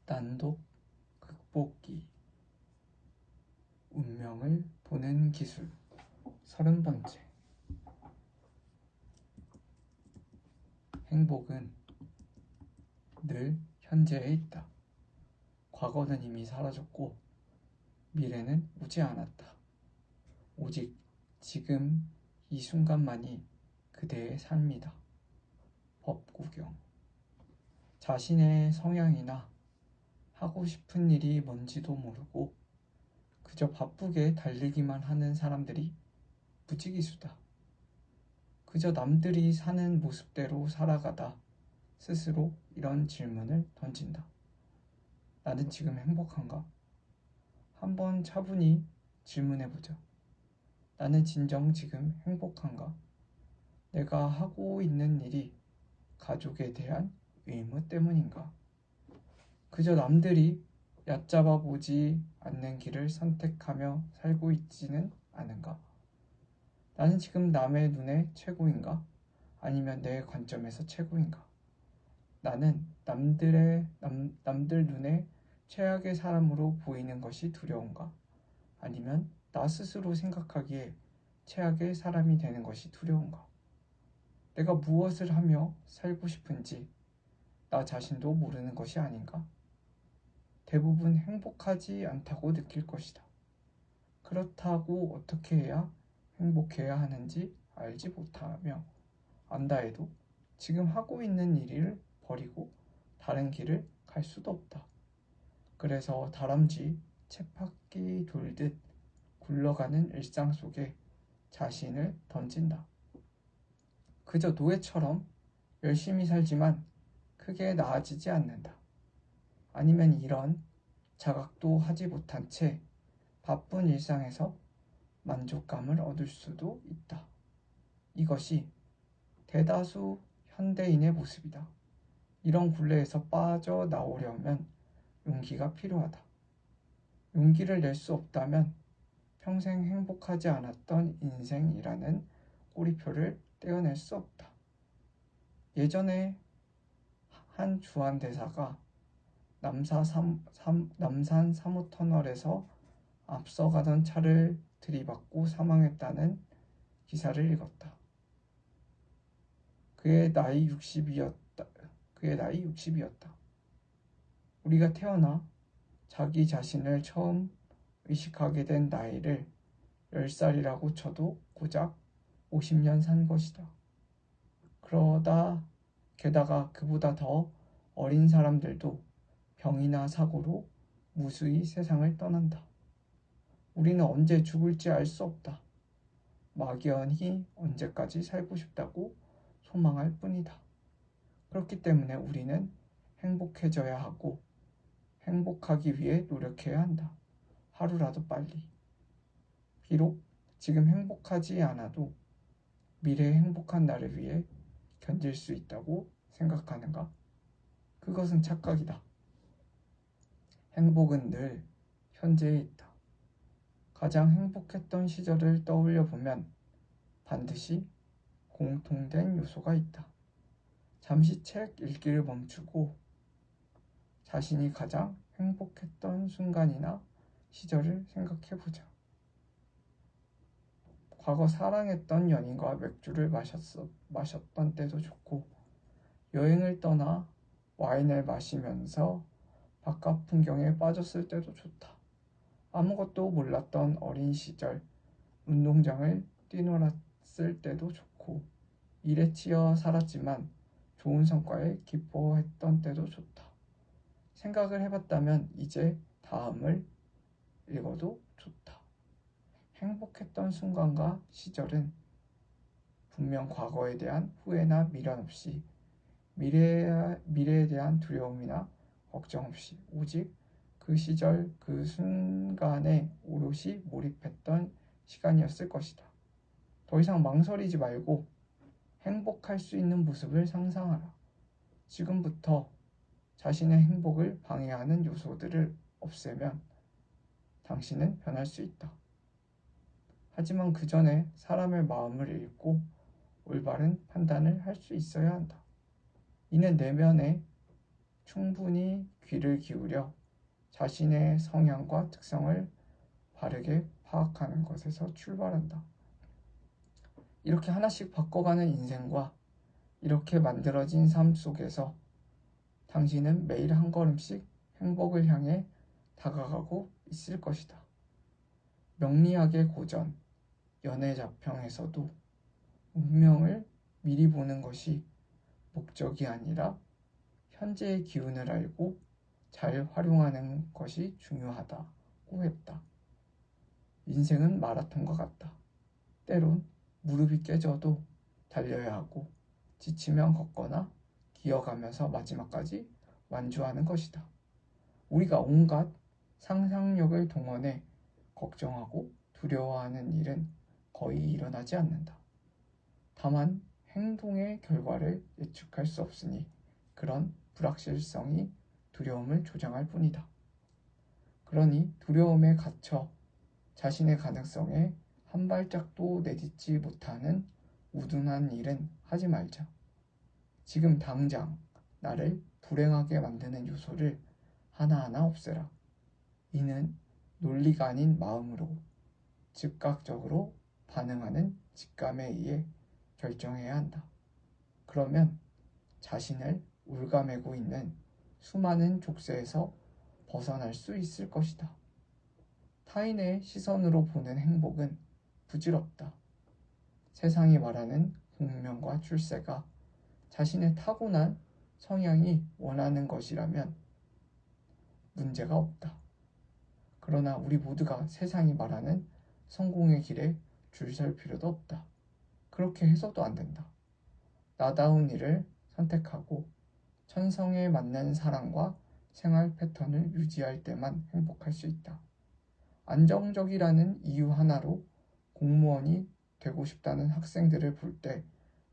난독 극복기. 운명을 보는 기술. 30번째. 행복은 늘 현재에 있다. 과거는 이미 사라졌고 미래는 오지 않았다. 오직 지금 이 순간만이 그대의 삶이다. 법구경. 자신의 성향이나 하고 싶은 일이 뭔지도 모르고 그저 바쁘게 달리기만 하는 사람들이 무지기수다. 그저 남들이 사는 모습대로 살아가다 스스로 이런 질문을 던진다. 나는 지금 행복한가? 한번 차분히 질문해보자. 나는 진정 지금 행복한가? 내가 하고 있는 일이 가족에 대한 의무 때문인가? 그저 남들이 얕잡아 보지 않는 길을 선택하며 살고 있지는 않은가? 나는 지금 남의 눈에 최고인가? 아니면 내 관점에서 최고인가? 나는 남들 눈에 최악의 사람으로 보이는 것이 두려운가? 아니면 나 스스로 생각하기에 최악의 사람이 되는 것이 두려운가? 내가 무엇을 하며 살고 싶은지 나 자신도 모르는 것이 아닌가? 대부분 행복하지 않다고 느낄 것이다. 그렇다고 어떻게 해야 행복해야 하는지 알지 못하며 안다 해도 지금 하고 있는 일을 버리고 다른 길을 갈 수도 없다. 그래서 다람쥐 쳇바퀴 돌듯 굴러가는 일상 속에 자신을 던진다. 그저 노예처럼 열심히 살지만 크게 나아지지 않는다. 아니면 이런 자각도 하지 못한 채 바쁜 일상에서 만족감을 얻을 수도 있다. 이것이 대다수 현대인의 모습이다. 이런 굴레에서 빠져나오려면 용기가 필요하다. 용기를 낼 수 없다면 평생 행복하지 않았던 인생이라는 꼬리표를 떼어낼 수 없다. 예전에 한 주한대사가 남산 3호 터널에서 앞서가던 차를 들이받고 사망했다는 기사를 읽었다. 그의 나이 60이었다. 우리가 태어나 자기 자신을 처음 의식하게 된 나이를 10살이라고 쳐도 고작 50년 산 것이다. 게다가 그보다 더 어린 사람들도 병이나 사고로 무수히 세상을 떠난다. 우리는 언제 죽을지 알 수 없다. 막연히 언제까지 살고 싶다고 소망할 뿐이다. 그렇기 때문에 우리는 행복해져야 하고 행복하기 위해 노력해야 한다. 하루라도 빨리. 비록 지금 행복하지 않아도 미래의 행복한 나를 위해 견딜 수 있다고 생각하는가? 그것은 착각이다. 행복은 늘 현재에 있다. 가장 행복했던 시절을 떠올려 보면 반드시 공통된 요소가 있다. 잠시 책 읽기를 멈추고 자신이 가장 행복했던 순간이나 시절을 생각해 보자. 과거 사랑했던 연인과 맥주를 마셨던 때도 좋고, 여행을 떠나 와인을 마시면서 바깥 풍경에 빠졌을 때도 좋다. 아무것도 몰랐던 어린 시절, 운동장을 뛰놀았을 때도 좋고, 일에 치여 살았지만 좋은 성과에 기뻐했던 때도 좋다. 생각을 해봤다면 이제 다음을 읽어도 좋다. 행복했던 순간과 시절은 분명 과거에 대한 후회나 미련 없이 미래에 대한 두려움이나 걱정 없이 오직 그 시절 그 순간에 오롯이 몰입했던 시간이었을 것이다. 더 이상 망설이지 말고 행복할 수 있는 모습을 상상하라. 지금부터 자신의 행복을 방해하는 요소들을 없애면 당신은 변할 수 있다. 하지만 그 전에 사람의 마음을 읽고 올바른 판단을 할 수 있어야 한다. 이는 내면의 충분히 귀를 기울여 자신의 성향과 특성을 바르게 파악하는 것에서 출발한다. 이렇게 하나씩 바꿔가는 인생과 이렇게 만들어진 삶 속에서 당신은 매일 한 걸음씩 행복을 향해 다가가고 있을 것이다. 명리학의 고전, 연애자평에서도 운명을 미리 보는 것이 목적이 아니라 현재의 기운을 알고 잘 활용하는 것이 중요하다고 했다. 인생은 마라톤과 같다. 때론 무릎이 깨져도 달려야 하고 지치면 걷거나 기어가면서 마지막까지 완주하는 것이다. 우리가 온갖 상상력을 동원해 걱정하고 두려워하는 일은 거의 일어나지 않는다. 다만 행동의 결과를 예측할 수 없으니 그런 불확실성이 두려움을 조장할 뿐이다. 그러니 두려움에 갇혀 자신의 가능성에 한 발짝도 내딛지 못하는 우둔한 일은 하지 말자. 지금 당장 나를 불행하게 만드는 요소를 하나하나 없애라. 이는 논리가 아닌 마음으로 즉각적으로 반응하는 직감에 의해 결정해야 한다. 그러면 자신을 울가매고 있는 수많은 족쇄에서 벗어날 수 있을 것이다. 타인의 시선으로 보는 행복은 부질없다. 세상이 말하는 공명과 출세가 자신의 타고난 성향이 원하는 것이라면 문제가 없다. 그러나 우리 모두가 세상이 말하는 성공의 길에 줄 설 필요도 없다. 그렇게 해서도 안 된다. 나다운 일을 선택하고 천성에 맞는 사랑과 생활 패턴을 유지할 때만 행복할 수 있다. 안정적이라는 이유 하나로 공무원이 되고 싶다는 학생들을 볼 때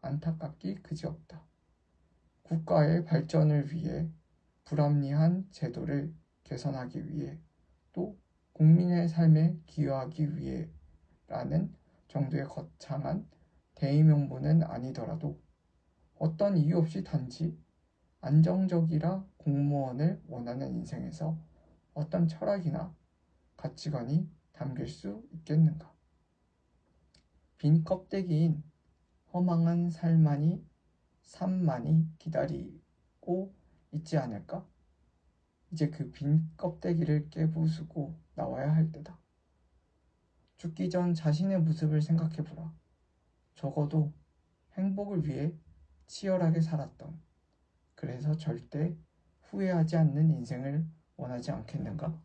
안타깝기 그지없다. 국가의 발전을 위해 불합리한 제도를 개선하기 위해 또 국민의 삶에 기여하기 위해라는 정도의 거창한 대의명분은 아니더라도 어떤 이유 없이 단지 안정적이라 공무원을 원하는 인생에서 어떤 철학이나 가치관이 담길 수 있겠는가? 빈 껍데기인 허망한 삶만이 기다리고 있지 않을까? 이제 그 빈 껍데기를 깨부수고 나와야 할 때다. 죽기 전 자신의 모습을 생각해보라. 적어도 행복을 위해 치열하게 살았던, 그래서 절대 후회하지 않는 인생을 원하지 않겠는가?